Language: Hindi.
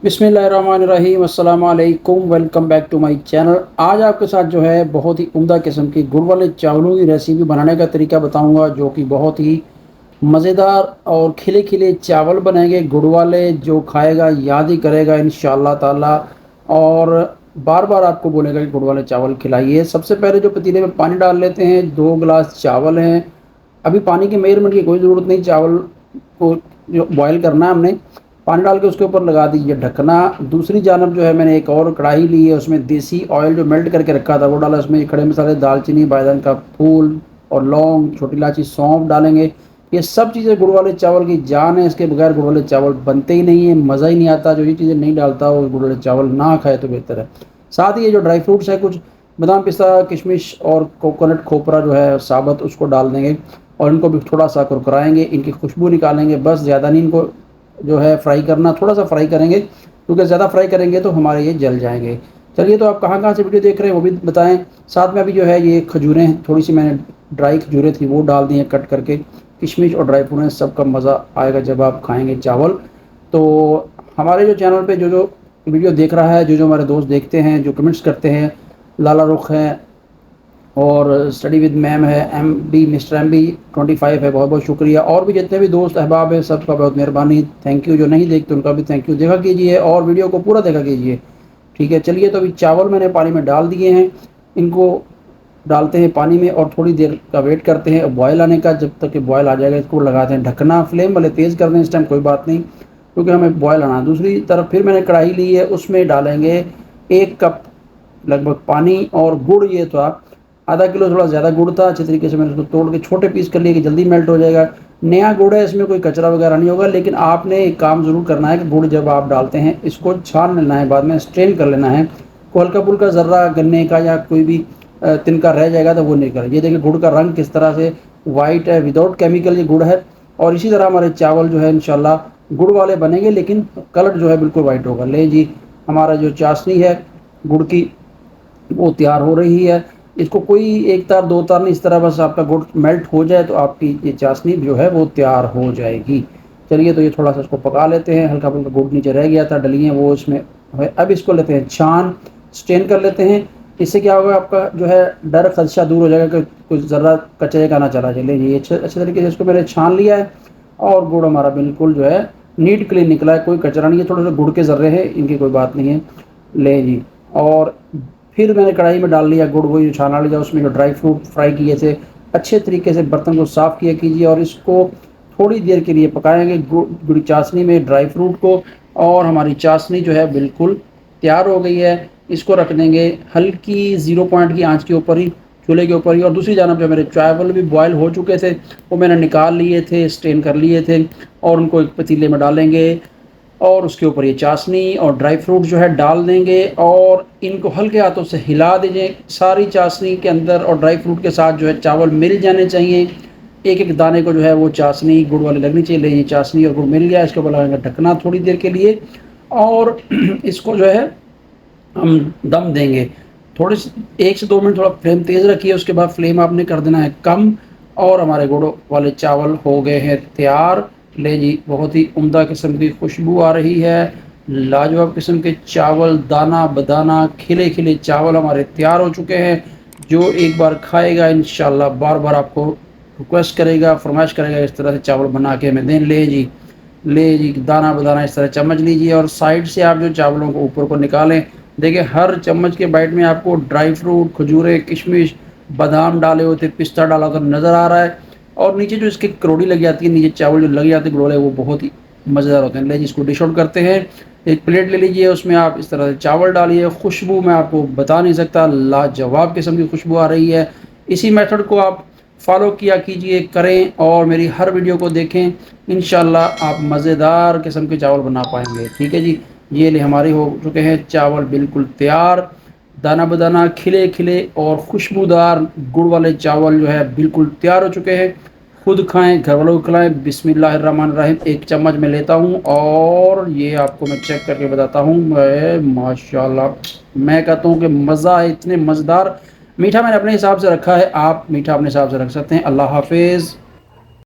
बिस्मिल्लाहिर्रहमानिर्रहीम अस्सलाम वालेकुम, welcome back to my channel. आज आपके साथ जो है बहुत ही उम्दा किस्म की गुड़ वाले चावलों की रेसिपी बनाने का तरीका बताऊंगा, जो कि बहुत ही मज़ेदार और खिले खिले चावल बनेंगे गुड़ वाले। जो खाएगा याद ही करेगा इंशाअल्लाह ताला, और बार बार आपको बोलेगा कि गुड़ वाले चावल खिलाइए। सबसे पहले जो पतीले में पानी डाल लेते हैं, 2 गिलास चावल हैं। अभी पानी के मेजरमेंट की कोई ज़रूरत नहीं, चावल को जो बॉयल करना है हमने, पानी डाल के उसके ऊपर लगा दीजिए ढकना। दूसरी जानब जो है मैंने एक और कढ़ाई ली है, उसमें देसी ऑयल जो मेल्ट करके रखा था वो डाला। उसमें खड़े मसाले, दालचीनी, बैगन का फूल और लौंग, छोटी इलायची, सौंफ डालेंगे। ये सब चीज़ें गुड़ वाले चावल की जान है, इसके बगैर गुड़ वाले चावल बनते ही नहीं है, मज़ा ही नहीं आता। जो ये चीज़ें नहीं डालता वो गुड़ वाले चावल ना खाए तो बेहतर है। साथ ही ये जो ड्राई फ्रूट्स है, कुछ बादाम, पिस्ता, किशमिश और कोकोनट खोपरा जो है साबुत, उसको डाल देंगे और इनको भी थोड़ा सा कुरकुराएंगे, इनकी खुशबू निकालेंगे। बस ज़्यादा नहीं इनको जो है फ्राई करना, थोड़ा सा फ्राई करेंगे, क्योंकि ज़्यादा फ्राई करेंगे तो हमारे ये जल जाएंगे। चलिए, तो आप कहाँ कहाँ से वीडियो देख रहे हैं वो भी बताएं। साथ में अभी जो है ये खजूरें, थोड़ी सी मैंने ड्राई खजूरें थी वो डाल दी हैं कट करके। किशमिश और ड्राई फ्रूट, सबका मज़ा आएगा जब आप खाएंगे चावल। तो हमारे जो चैनल पे जो जो वीडियो देख रहा है, जो जो हमारे दोस्त देखते हैं, जो कमेंट्स करते हैं, लाला रुख है और स्टडी विद मैम है, M B mister M B 25 है, बहुत बहुत शुक्रिया। और भी जितने भी दोस्त अहबाब हैं सबका बहुत मेहरबानी, थैंक यू। जो नहीं देखते उनका भी थैंक यू। देखा कीजिए और वीडियो को पूरा देखा कीजिए, ठीक है। चलिए, तो अभी चावल मैंने पानी में डाल दिए हैं, इनको डालते हैं पानी में और थोड़ी देर का वेट करते हैं बॉयल आने का। जब तक कि बॉयल आ जाएगा इसको लगाते हैं ढकना। फ्लेम वाले तेज़ कर दें इस टाइम, कोई बात नहीं, क्योंकि हमें बॉयल आना है। दूसरी तरफ फिर मैंने कढ़ाई ली है, उसमें डालेंगे 1 कप लगभग पानी और गुड़। ये तो आप आधा किलो, थोड़ा ज़्यादा गुड़ था, अच्छे तरीके से मैंने उसको तोड़ के छोटे पीस कर लिए कि जल्दी मेल्ट हो जाएगा। नया गुड़ है, इसमें कोई कचरा वगैरह नहीं होगा, लेकिन आपने एक काम ज़रूर करना है कि गुड़ जब आप डालते हैं इसको छान लेना है, बाद में स्ट्रेन कर लेना है। को हल्का फुल्का ज़र्रा गन्ने का या कोई भी तिनका रह जाएगा तो वो नहीं करें। ये देखिए गुड़ का रंग किस तरह से वाइट है, विदाउट केमिकल ये गुड़ है। और इसी तरह हमारे चावल जो है इंशाल्लाह गुड़ वाले बनेंगे, लेकिन कलर जो है बिल्कुल वाइट होगा। ले जी, हमारा जो चाशनी है गुड़ की वो तैयार हो रही है। इसको कोई एक तार दो तार नहीं, इस तरह बस आपका गुड़ मेल्ट हो जाए तो आपकी ये चाशनी जो है वो तैयार हो जाएगी। चलिए, तो ये थोड़ा सा इसको पका लेते हैं। हल्का फुल्का गुड़ नीचे रह गया था, डलिए वो इसमें है। अब इसको लेते हैं छान, स्ट्रेन कर लेते हैं। इससे क्या होगा, आपका जो है डर खदशा दूर हो जाएगा कि कुछ ज़रा कचरे का ना चला चले। ये अच्छे तरीके से इसको मैंने छान लिया है और गुड़ हमारा बिल्कुल जो है नीट क्लीन निकला है, कोई कचरा नहीं है। थोड़े से गुड़ के ज़र्रे हैं, इनकी कोई बात नहीं है। ले जी, और फिर मैंने कढ़ाई में डाल लिया गुड़, वही छाना लिया, उसमें जो ड्राई फ्रूट फ्राई किए थे अच्छे तरीके से बर्तन को साफ़ किया कीजिए और इसको थोड़ी देर के लिए पकाएंगे गुड़ चाशनी में ड्राई फ्रूट को। और हमारी चाशनी जो है बिल्कुल तैयार हो गई है। इसको रख देंगे हल्की 0 पॉइंट की आंच के ऊपर ही, चूल्हे के ऊपर ही। और दूसरी जानब जो मेरे चावल भी बॉयल हो चुके थे वो मैंने निकाल लिए थे, स्ट्रेन कर लिए थे, और उनको एक पतीले में डालेंगे और उसके ऊपर ये चाशनी और ड्राई फ्रूट जो है डाल देंगे और इनको हल्के हाथों से हिला दीजिए। सारी चाशनी के अंदर और ड्राई फ्रूट के साथ जो है चावल मिल जाने चाहिए। एक एक दाने को जो है वो चाशनी गुड़ वाली लगनी चाहिए। ले, ये चाशनी और गुड़ मिल गया, इसके ऊपर लगाएंगे ढकना थोड़ी देर के लिए और इसको जो है हम दम देंगे। थोड़ी सी 1 से 2 मिनट थोड़ा फ्लेम तेज़ रखिए, उसके बाद फ्लेम आपने कर देना है कम। और हमारे गुड़ वाले चावल हो गए हैं तैयार। ले जी, बहुत ही उम्दा किस्म की खुशबू आ रही है, लाजवाब किस्म के चावल, दाना बदाना खिले खिले चावल हमारे तैयार हो चुके हैं। जो एक बार खाएगा इंशाल्लाह बार बार आपको रिक्वेस्ट करेगा, फरमाइश करेगा इस तरह से चावल बना के हमें दें। ले जी, ले जी, दाना बदाना इस तरह चम्मच लीजिए और साइड से आप जो चावलों को ऊपर को निकालें। देखिए हर चम्मच के बाइट में आपको ड्राई फ्रूट, खजूरें, किशमिश, बादाम डाले होते, पिस्ता डाला होता नज़र आ रहा है। और नीचे जो इसकी करोड़ी लग जाती है, नीचे चावल जो लग जाते हैं ग्रोले, वो बहुत ही मज़ेदार होते हैं। ले जी, इसको डिश आउट करते हैं। एक प्लेट ले लीजिए, उसमें आप इस तरह से चावल डालिए। खुशबू मैं आपको बता नहीं सकता, लाजवाब किस्म की खुशबू आ रही है। इसी मेथड को आप फॉलो किया कीजिए, करें और मेरी हर वीडियो को देखें। इंशाल्लाह आप मज़ेदार किस्म के चावल बना पाएंगे, ठीक है जी। ये ले, हमारे हो चुके हैं चावल बिल्कुल तैयार, दाना बदाना खिले खिले और खुशबूदार गुड़ वाले चावल जो है बिल्कुल तैयार हो चुके हैं। खुद खाएं, घर वालों को खिलाएं। बिस्मिल्लाहिर्रहमानिर्रहीम, एक चम्मच में लेता हूं और ये आपको मैं चेक करके बताता हूं। मैं माशाल्लाह मैं कहता हूं कि मज़ा है, इतने मज़ेदार। मीठा मैंने अपने हिसाब से रखा है, आप मीठा अपने हिसाब से रख सकते हैं। अल्लाह हाफिज़।